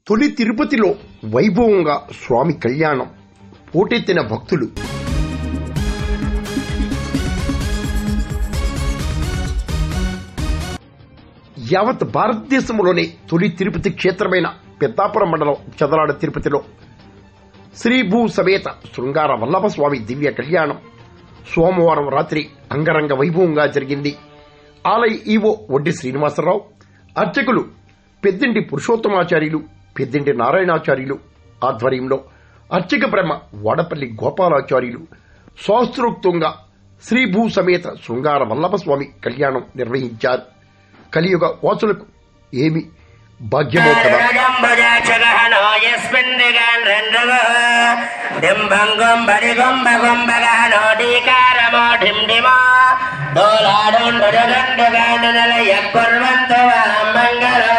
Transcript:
తొలి తిరుపతిలో వైభవంగా స్వామి కళ్యాణం. పోటెత్తిన భక్తులు. యావత్ భారతదేశంలోనే తొలి తిరుపతి క్షేత్రమైన పెద్దాపురం మండలం చదలాడ తిరుపతిలో శ్రీభూ సమేత శృంగార వల్లభ స్వామి దివ్య కళ్యాణం సోమవారం రాత్రి అంగరంగ వైభవంగా జరిగింది. ఆలయ ఈవో వడ్డి శ్రీనివాసరావు, అర్చకులు పెద్దింటి పురుషోత్తమాచార్యులు, పెద్దింటి నారాయణాచార్యులు ఆధ్వర్యంలో అర్చక బ్రహ్మ వాడపల్లి గోపాలాచార్యులు శాస్త్రోక్తంగా శ్రీభూ సమేత శృంగార వల్లభ స్వామి కళ్యాణం నిర్వహించారు. కలియుగ వాసులకు ఏమి భాగ్యమో కదా. మంగళ